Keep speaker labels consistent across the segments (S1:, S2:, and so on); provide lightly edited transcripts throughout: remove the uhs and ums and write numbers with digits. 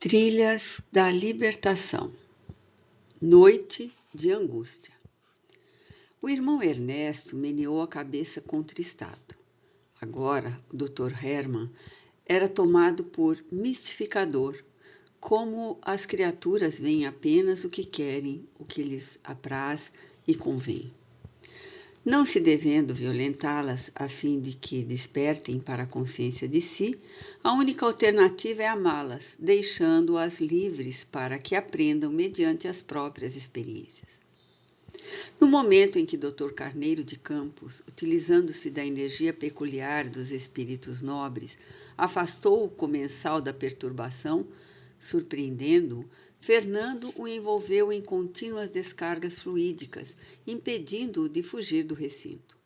S1: Trilhas da Libertação. Noite de angústia. O irmão Ernesto meneou a cabeça contristado. Agora, o Dr. Hermann era tomado por mistificador, como as criaturas veem apenas o que querem, o que lhes apraz e convém. Não se devendo violentá-las a fim de que despertem para a consciência de si, a única alternativa é amá-las, deixando-as livres para que aprendam mediante as próprias experiências. No momento em que Dr. Carneiro de Campos, utilizando-se da energia peculiar dos espíritos nobres, afastou o comensal da perturbação, surpreendendo-o, Fernando o envolveu em contínuas descargas fluídicas, impedindo-o de fugir do recinto.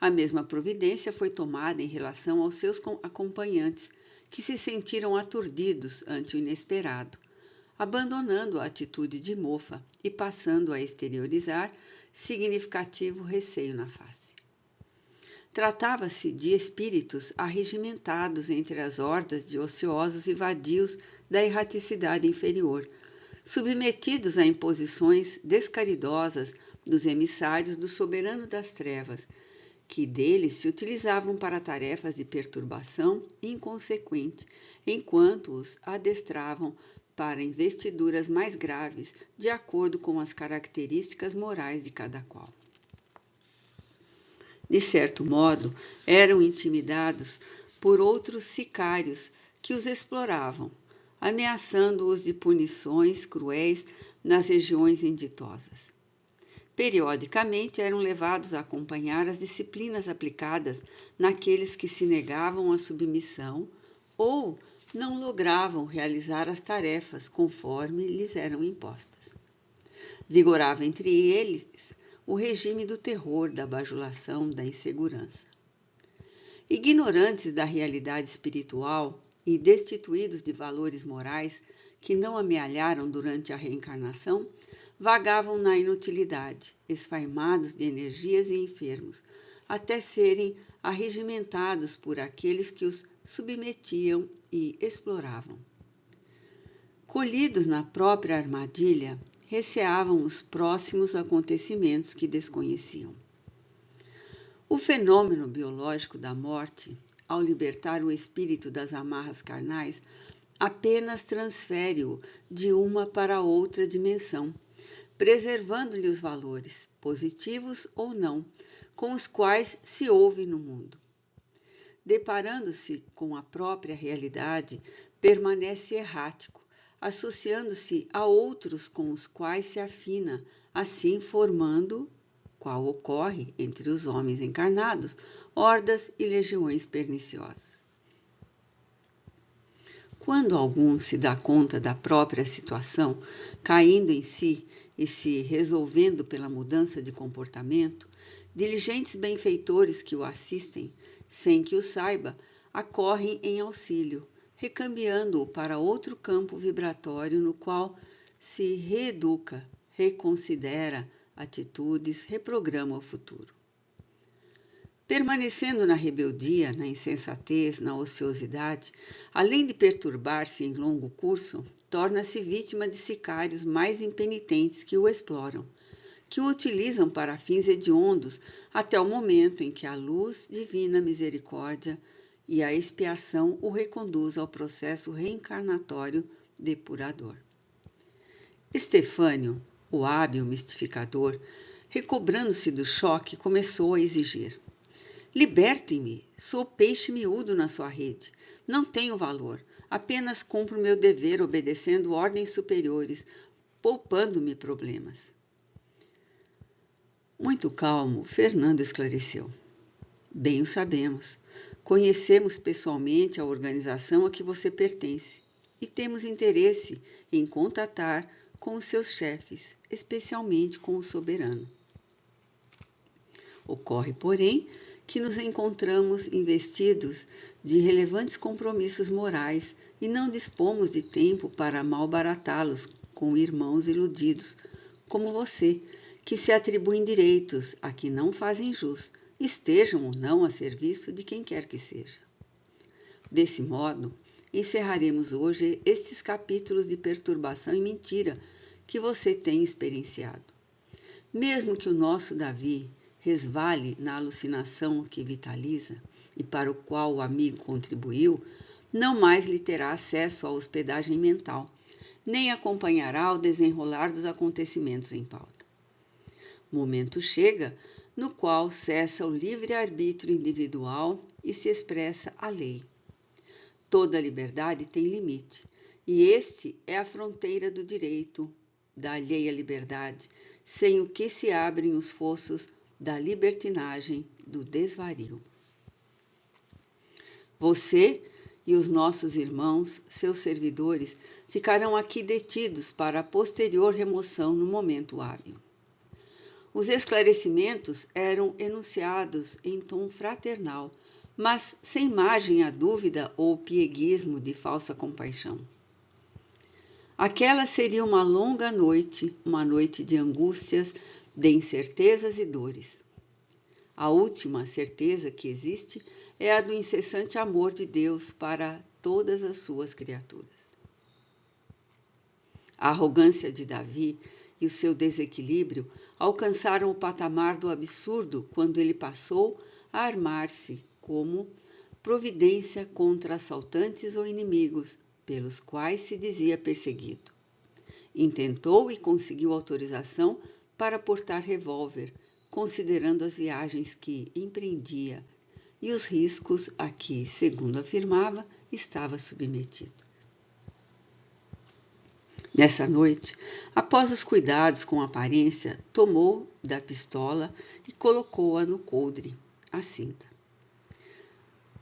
S1: A mesma providência foi tomada em relação aos seus acompanhantes, que se sentiram aturdidos ante o inesperado, abandonando a atitude de mofa e passando a exteriorizar significativo receio na face. Tratava-se de espíritos arregimentados entre as hordas de ociosos e vadios da erraticidade inferior, submetidos a imposições descaridosas dos emissários do soberano das trevas, que deles se utilizavam para tarefas de perturbação inconsequente, enquanto os adestravam para investiduras mais graves, de acordo com as características morais de cada qual. De certo modo, eram intimidados por outros sicários que os exploravam, ameaçando-os de punições cruéis nas regiões inditosas. Periodicamente eram levados a acompanhar as disciplinas aplicadas naqueles que se negavam à submissão ou não logravam realizar as tarefas conforme lhes eram impostas. Vigorava entre eles o regime do terror, da bajulação, da insegurança. Ignorantes da realidade espiritual e destituídos de valores morais que não amealharam durante a reencarnação, vagavam na inutilidade, esfaimados de energias e enfermos, até serem arregimentados por aqueles que os submetiam e exploravam. Colhidos na própria armadilha, receavam os próximos acontecimentos que desconheciam. O fenômeno biológico da morte, ao libertar o espírito das amarras carnais, apenas transfere-o de uma para outra dimensão, preservando-lhe os valores, positivos ou não, com os quais se ouve no mundo. Deparando-se com a própria realidade, permanece errático, associando-se a outros com os quais se afina, assim formando, qual ocorre entre os homens encarnados, hordas e legiões perniciosas. Quando algum se dá conta da própria situação, caindo em si e se resolvendo pela mudança de comportamento, diligentes benfeitores que o assistem, sem que o saiba, acorrem em auxílio, recambiando-o para outro campo vibratório no qual se reeduca, reconsidera atitudes, reprograma o futuro. Permanecendo na rebeldia, na insensatez, na ociosidade, além de perturbar-se em longo curso, torna-se vítima de sicários mais impenitentes que o exploram, que o utilizam para fins hediondos até o momento em que a luz divina misericórdia e a expiação o reconduz ao processo reencarnatório depurador. Estefânio, o hábil mistificador, recobrando-se do choque, começou a exigir: libertem-me, sou peixe miúdo na sua rede, não tenho valor, apenas cumpro meu dever obedecendo ordens superiores, poupando-me problemas. Muito calmo, Fernando esclareceu: bem o sabemos. Conhecemos pessoalmente a organização a que você pertence e temos interesse em contatar com os seus chefes, especialmente com o soberano. Ocorre, porém, que nos encontramos investidos de relevantes compromissos morais e não dispomos de tempo para malbaratá-los com irmãos iludidos, como você, que se atribuem direitos a que não fazem jus, estejam ou não a serviço de quem quer que seja. Desse modo, encerraremos hoje estes capítulos de perturbação e mentira que você tem experienciado. Mesmo que o nosso Davi resvale na alucinação que vitaliza e para o qual o amigo contribuiu, não mais lhe terá acesso à hospedagem mental, nem acompanhará o desenrolar dos acontecimentos em pauta. Momento chega no qual cessa o livre-arbítrio individual e se expressa a lei. Toda liberdade tem limite, e este é a fronteira do direito, da alheia liberdade, sem o que se abrem os fossos da libertinagem, do desvario. Você e os nossos irmãos, seus servidores, ficarão aqui detidos para a posterior remoção no momento hábil. Os esclarecimentos eram enunciados em tom fraternal, mas sem margem à dúvida ou pieguismo de falsa compaixão. Aquela seria uma longa noite, uma noite de angústias, de incertezas e dores. A última certeza que existe é a do incessante amor de Deus para todas as suas criaturas. A arrogância de Davi e o seu desequilíbrio alcançaram o patamar do absurdo quando ele passou a armar-se como providência contra assaltantes ou inimigos, pelos quais se dizia perseguido. Intentou e conseguiu autorização para portar revólver, considerando as viagens que empreendia e os riscos a que, segundo afirmava, estava submetido. Nessa noite, após os cuidados com a aparência, tomou da pistola e colocou-a no coldre, a cinta.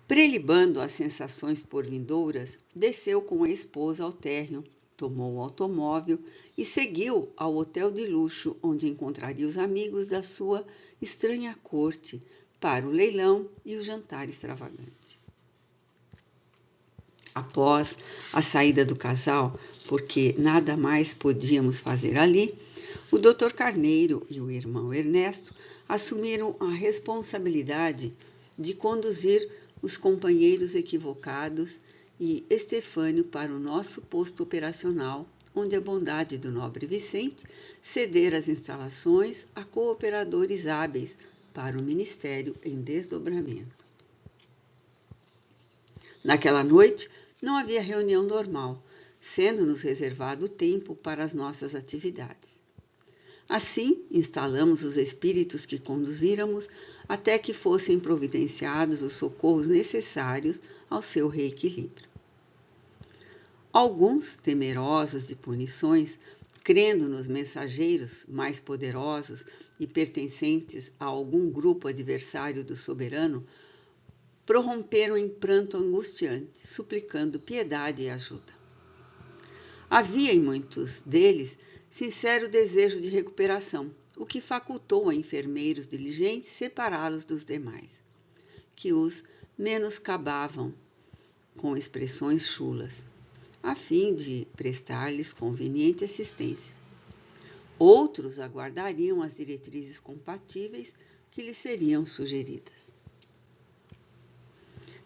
S1: Prelibando as sensações por vindouras, desceu com a esposa ao térreo, tomou o automóvel e seguiu ao hotel de luxo, onde encontraria os amigos da sua estranha corte para o leilão e o jantar extravagante. Após a saída do casal, porque nada mais podíamos fazer ali, o Dr. Carneiro e o irmão Ernesto assumiram a responsabilidade de conduzir os companheiros equivocados e Estefânio para o nosso posto operacional, onde a bondade do nobre Vicente cedera as instalações a cooperadores hábeis para o ministério em desdobramento. Naquela noite não havia reunião normal, sendo-nos reservado tempo para as nossas atividades. Assim, instalamos os espíritos que conduzíramos até que fossem providenciados os socorros necessários ao seu reequilíbrio. Alguns, temerosos de punições, crendo nos mensageiros mais poderosos e pertencentes a algum grupo adversário do soberano, prorromperam em pranto angustiante, suplicando piedade e ajuda. Havia em muitos deles sincero desejo de recuperação, o que facultou a enfermeiros diligentes separá-los dos demais, que os menoscabavam com expressões chulas, a fim de prestar-lhes conveniente assistência. Outros aguardariam as diretrizes compatíveis que lhes seriam sugeridas.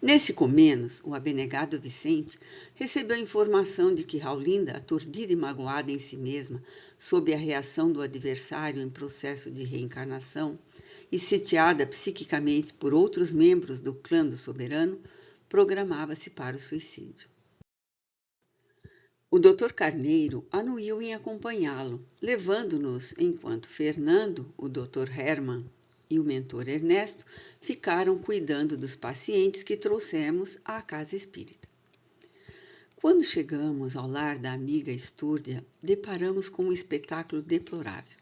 S1: Nesse comenos, o abnegado Vicente recebeu a informação de que Raulinda, aturdida e magoada em si mesma, sob a reação do adversário em processo de reencarnação e sitiada psiquicamente por outros membros do clã do soberano, programava-se para o suicídio. O Dr. Carneiro anuiu em acompanhá-lo, levando-nos enquanto Fernando, o Dr. Hermann e o mentor Ernesto ficaram cuidando dos pacientes que trouxemos à casa espírita. Quando chegamos ao lar da amiga Estúrdia, deparamos com um espetáculo deplorável.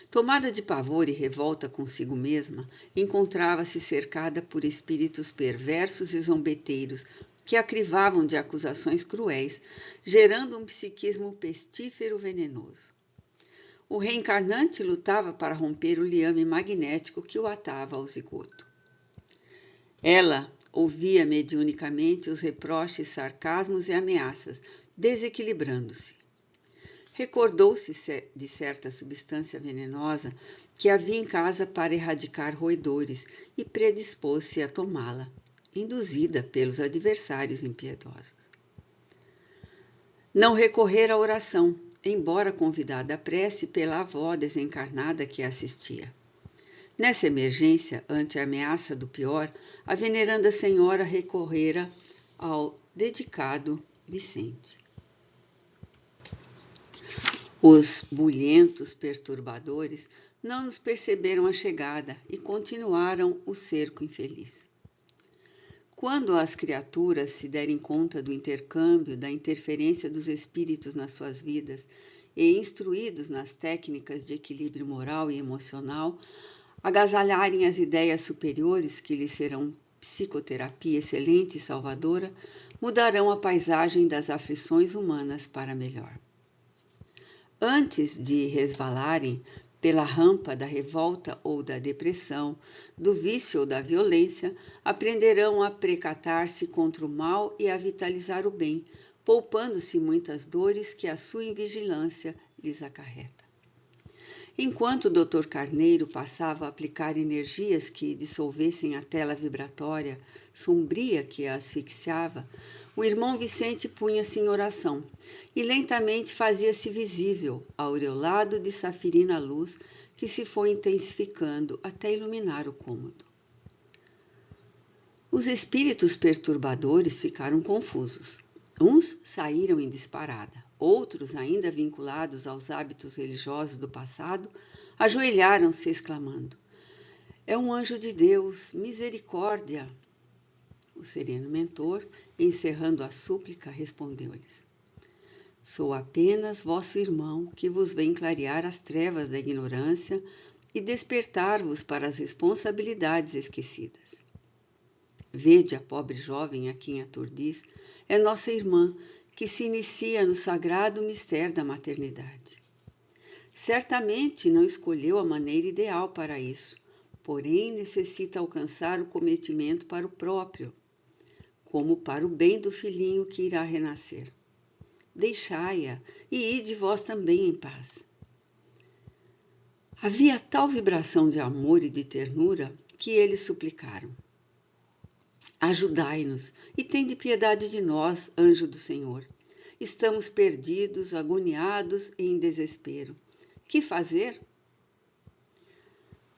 S1: Tomada de pavor e revolta consigo mesma, encontrava-se cercada por espíritos perversos e zombeteiros que a crivavam de acusações cruéis, gerando um psiquismo pestífero venenoso. O reencarnante lutava para romper o liame magnético que o atava ao zigoto. Ela ouvia mediunicamente os reproches, sarcasmos e ameaças, desequilibrando-se. Recordou-se de certa substância venenosa que havia em casa para erradicar roedores e predispôs-se a tomá-la, induzida pelos adversários impiedosos. não recorrer à oração, embora convidada à prece pela avó desencarnada que a assistia. Nessa emergência, ante a ameaça do pior, a veneranda senhora recorrera ao dedicado Vicente. Os bulhentos perturbadores não nos perceberam a chegada e continuaram o cerco infeliz. Quando as criaturas se derem conta do intercâmbio, da interferência dos espíritos nas suas vidas e instruídos nas técnicas de equilíbrio moral e emocional, agasalharem as ideias superiores que lhes serão psicoterapia excelente e salvadora, mudarão a paisagem das aflições humanas para melhor. Antes de resvalarem pela rampa da revolta ou da depressão, do vício ou da violência, aprenderão a precatar-se contra o mal e a vitalizar o bem, poupando-se muitas dores que a sua invigilância lhes acarreta. Enquanto o Dr. Carneiro passava a aplicar energias que dissolvessem a tela vibratória sombria que a asfixiava, o irmão Vicente punha-se em oração e lentamente fazia-se visível, aureolado de safirina luz que se foi intensificando até iluminar o cômodo. Os espíritos perturbadores ficaram confusos. Uns saíram em disparada, outros, ainda vinculados aos hábitos religiosos do passado, ajoelharam-se exclamando: "É um anjo de Deus, misericórdia!" O sereno mentor, encerrando a súplica, respondeu-lhes: "Sou apenas vosso irmão que vos vem clarear as trevas da ignorância e despertar-vos para as responsabilidades esquecidas. Vede a pobre jovem a quem aturdis, é nossa irmã, que se inicia no sagrado mistério da maternidade. Certamente não escolheu a maneira ideal para isso, porém necessita alcançar o cometimento para o próprio, como para o bem do filhinho que irá renascer. Deixai-a e ide vós também em paz." Havia tal vibração de amor e de ternura que eles suplicaram: "Ajudai-nos e tende piedade de nós, anjo do Senhor. Estamos perdidos, agoniados e em desespero. Que fazer?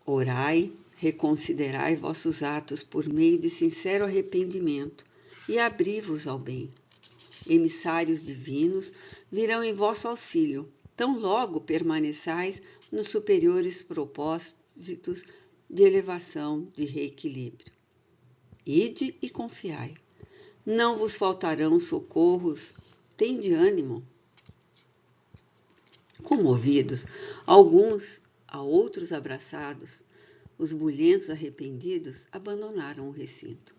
S1: Orai, reconsiderai vossos atos por meio de sincero arrependimento e abri-vos ao bem. Emissários divinos virão em vosso auxílio, tão logo permaneçais nos superiores propósitos de elevação, de reequilíbrio. Ide e confiai. Não vos faltarão socorros. Tende ânimo." Comovidos, alguns a outros abraçados, os bulhentos arrependidos abandonaram o recinto.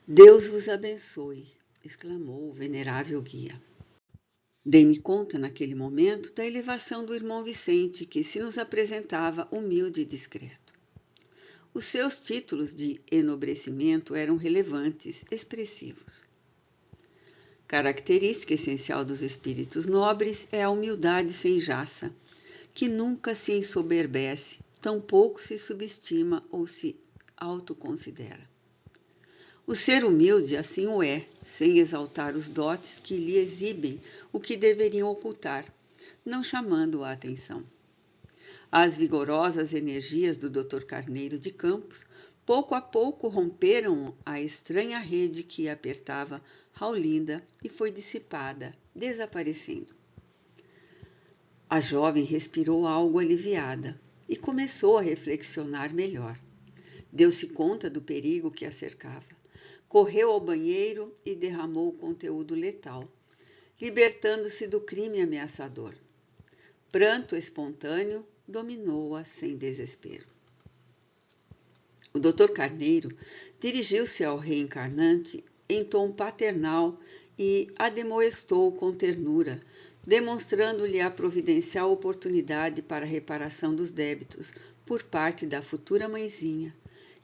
S1: "Deus vos abençoe", exclamou o venerável guia. Dei-me conta naquele momento da elevação do irmão Vicente, que se nos apresentava humilde e discreto. Os seus títulos de enobrecimento eram relevantes, expressivos. Característica essencial dos espíritos nobres é a humildade sem jaça, que nunca se ensoberbece, tampouco se subestima ou se autoconsidera. O ser humilde assim o é, sem exaltar os dotes que lhe exibem o que deveriam ocultar, não chamando a atenção. As vigorosas energias do Dr. Carneiro de Campos, pouco a pouco romperam a estranha rede que apertava Raulinda e foi dissipada, desaparecendo. A jovem respirou algo aliviada e começou a reflexionar melhor. Deu-se conta do perigo que a cercava. Correu ao banheiro e derramou o conteúdo letal, libertando-se do crime ameaçador. Pranto espontâneo dominou-a sem desespero. O Dr. Carneiro dirigiu-se ao reencarnante em tom paternal e ademoestou com ternura, demonstrando-lhe a providencial oportunidade para a reparação dos débitos por parte da futura mãezinha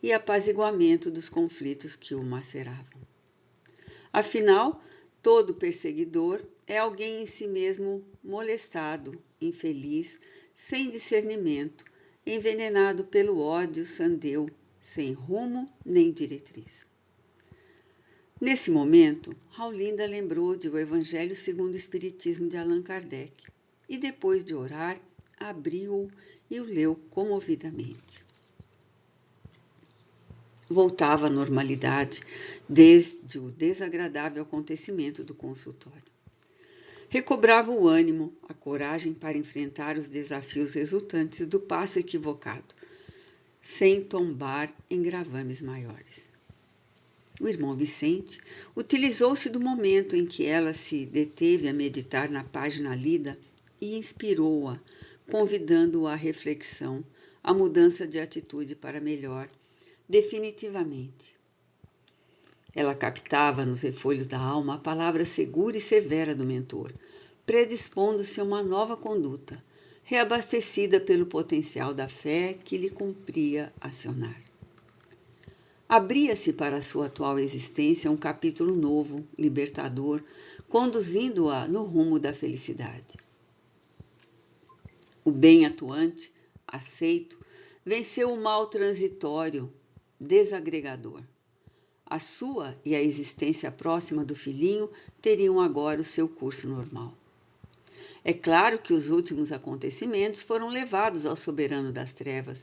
S1: e apaziguamento dos conflitos que o maceravam. Afinal, todo perseguidor é alguém em si mesmo molestado, infeliz, sem discernimento, envenenado pelo ódio sandeu, sem rumo nem diretriz. Nesse momento, Raulinda lembrou de O Evangelho segundo o Espiritismo de Allan Kardec e, depois de orar, abriu-o e o leu comovidamente. Voltava à normalidade desde o desagradável acontecimento do consultório. Recobrava o ânimo, a coragem para enfrentar os desafios resultantes do passo equivocado, sem tombar em gravames maiores. O irmão Vicente utilizou-se do momento em que ela se deteve a meditar na página lida e inspirou-a, convidando-a à reflexão, à mudança de atitude para melhor, definitivamente. Ela captava nos refolhos da alma a palavra segura e severa do mentor, predispondo-se a uma nova conduta, reabastecida pelo potencial da fé que lhe cumpria acionar. Abria-se para a sua atual existência um capítulo novo, libertador, conduzindo-a no rumo da felicidade. O bem atuante, aceito, venceu o mal transitório, desagregador. A sua e a existência próxima do filhinho teriam agora o seu curso normal. É claro que os últimos acontecimentos foram levados ao soberano das trevas,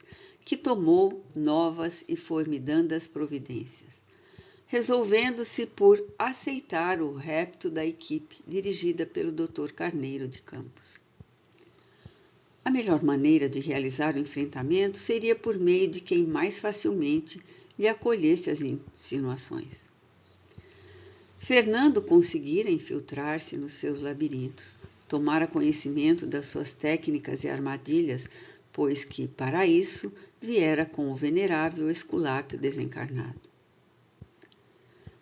S1: que tomou novas e formidandas providências, resolvendo-se por aceitar o repto da equipe dirigida pelo Dr. Carneiro de Campos. A melhor maneira de realizar o enfrentamento seria por meio de quem mais facilmente lhe acolhesse as insinuações. Fernando conseguira infiltrar-se nos seus labirintos, tomara conhecimento das suas técnicas e armadilhas, pois que, para isso, viera com o venerável Esculápio desencarnado.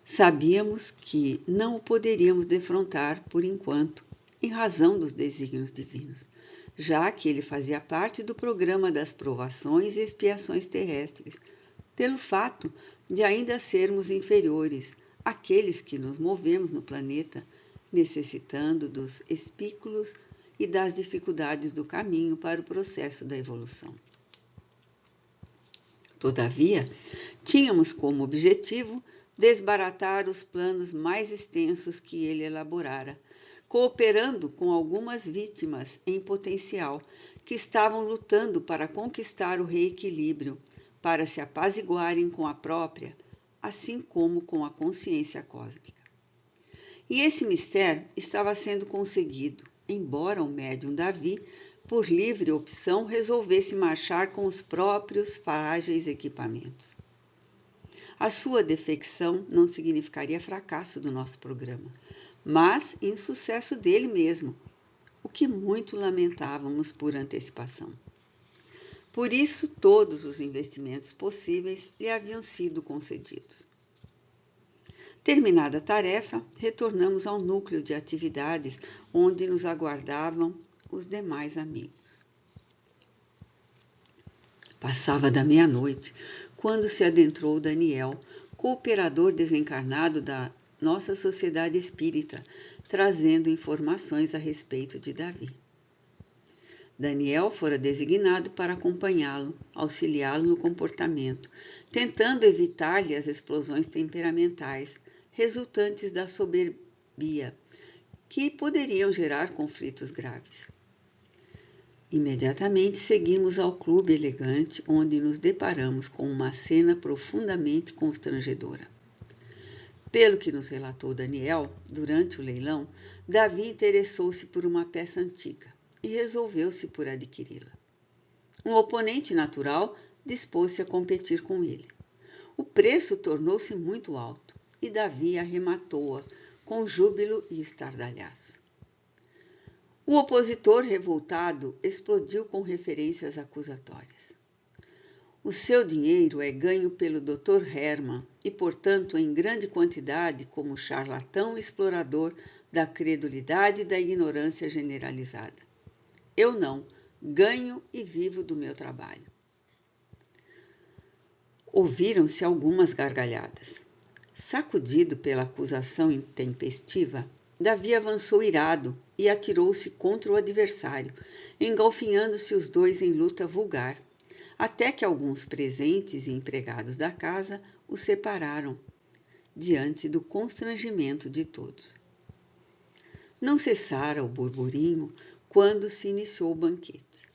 S1: Sabíamos que não o poderíamos defrontar por enquanto, em razão dos desígnios divinos, já que ele fazia parte do programa das provações e expiações terrestres, pelo fato de ainda sermos inferiores àqueles que nos movemos no planeta, necessitando dos espículos e das dificuldades do caminho para o processo da evolução. Todavia, tínhamos como objetivo desbaratar os planos mais extensos que ele elaborara, cooperando com algumas vítimas em potencial que estavam lutando para conquistar o reequilíbrio, para se apaziguarem com a própria, assim como com a consciência cósmica. E esse mistério estava sendo conseguido, embora o médium Davi, por livre opção, resolvesse marchar com os próprios frágeis equipamentos. A sua defecção não significaria fracasso do nosso programa, mas insucesso dele mesmo, o que muito lamentávamos por antecipação. Por isso, todos os investimentos possíveis lhe haviam sido concedidos. Terminada a tarefa, retornamos ao núcleo de atividades onde nos aguardavam os demais amigos. Passava da meia-noite quando se adentrou Daniel, cooperador desencarnado da nossa sociedade espírita, trazendo informações a respeito de Davi. Daniel fora designado para acompanhá-lo, auxiliá-lo no comportamento, tentando evitar-lhe as explosões temperamentais resultantes da soberbia, que poderiam gerar conflitos graves. Imediatamente seguimos ao clube elegante, onde nos deparamos com uma cena profundamente constrangedora. Pelo que nos relatou Daniel, durante o leilão, Davi interessou-se por uma peça antiga e resolveu-se por adquiri-la. Um oponente natural dispôs-se a competir com ele. O preço tornou-se muito alto e Davi arrematou-a com júbilo e estardalhaço. O opositor, revoltado, explodiu com referências acusatórias. O seu dinheiro é ganho pelo Dr. Hermann e, portanto, em grande quantidade como charlatão explorador da credulidade e da ignorância generalizada. Eu não, ganho e vivo do meu trabalho. Ouviram-se algumas gargalhadas. Sacudido pela acusação intempestiva, Davi avançou irado e atirou-se contra o adversário, engolfinhando-se os dois em luta vulgar, até que alguns presentes e empregados da casa o separaram diante do constrangimento de todos. Não cessara o burburinho quando se iniciou o banquete.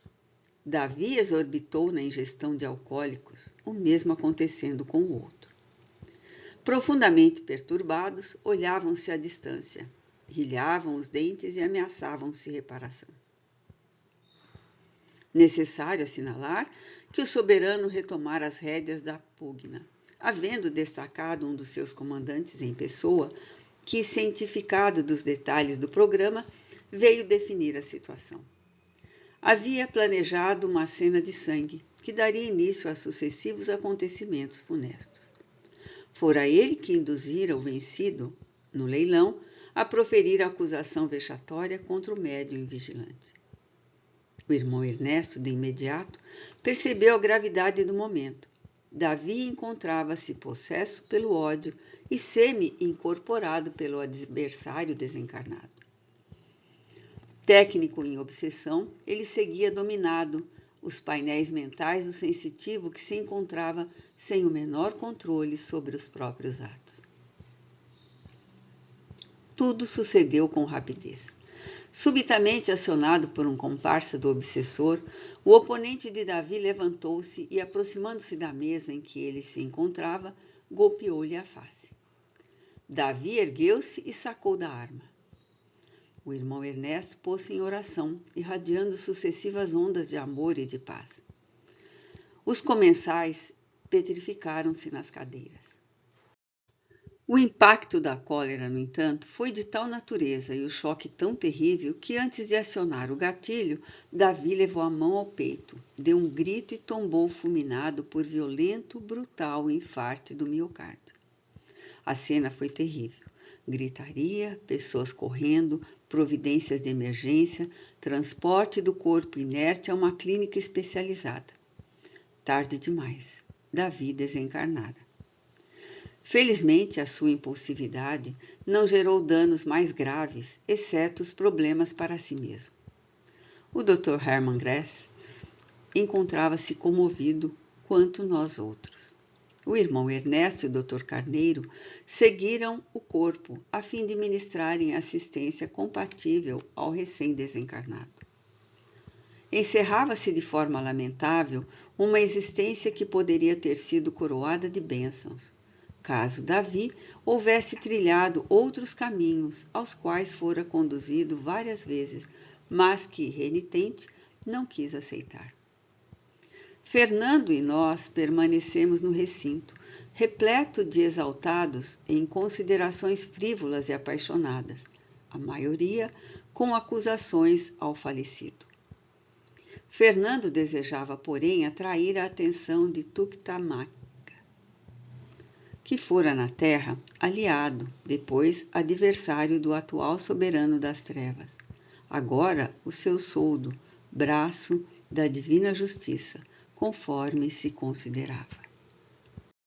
S1: Davi exorbitou na ingestão de alcoólicos, o mesmo acontecendo com o outro. Profundamente perturbados, olhavam-se à distância, rilhavam os dentes e ameaçavam-se reparação. Necessário assinalar que o soberano retomara as rédeas da pugna, havendo destacado um dos seus comandantes em pessoa, que, cientificado dos detalhes do programa, veio definir a situação. Havia planejado uma cena de sangue, que daria início a sucessivos acontecimentos funestos. Fora ele que induzira o vencido, no leilão, a proferir a acusação vexatória contra o médium vigilante. O irmão Ernesto, de imediato, percebeu a gravidade do momento. Davi encontrava-se possesso pelo ódio e semi-incorporado pelo adversário desencarnado. Técnico em obsessão, ele seguia dominado os painéis mentais do sensitivo que se encontrava sem o menor controle sobre os próprios atos. Tudo sucedeu com rapidez. Subitamente acionado por um comparsa do obsessor, o oponente de Davi levantou-se e, aproximando-se da mesa em que ele se encontrava, golpeou-lhe a face. Davi ergueu-se e sacou da arma. O irmão Ernesto pôs-se em oração, irradiando sucessivas ondas de amor e de paz. Os comensais petrificaram-se nas cadeiras. O impacto da cólera, no entanto, foi de tal natureza e o choque tão terrível que, antes de acionar o gatilho, Davi levou a mão ao peito, deu um grito e tombou fulminado por violento, brutal infarte do miocárdio. A cena foi terrível. Gritaria, pessoas correndo, providências de emergência, transporte do corpo inerte a uma clínica especializada. Tarde demais. Davi desencarnara. Felizmente, a sua impulsividade não gerou danos mais graves, exceto os problemas para si mesmo. O Dr. Hermann Grass encontrava-se comovido quanto nós outros. O irmão Ernesto e o Dr. Carneiro seguiram o corpo a fim de ministrarem assistência compatível ao recém-desencarnado. Encerrava-se de forma lamentável uma existência que poderia ter sido coroada de bênçãos, caso Davi houvesse trilhado outros caminhos aos quais fora conduzido várias vezes, mas que, renitente, não quis aceitar. Fernando e nós permanecemos no recinto, repleto de exaltados em considerações frívolas e apaixonadas, a maioria com acusações ao falecido. Fernando desejava, porém, atrair a atenção de Tuctamaca, que fora na terra aliado, depois adversário do atual soberano das trevas, agora o seu soldo, braço da divina justiça, conforme se considerava.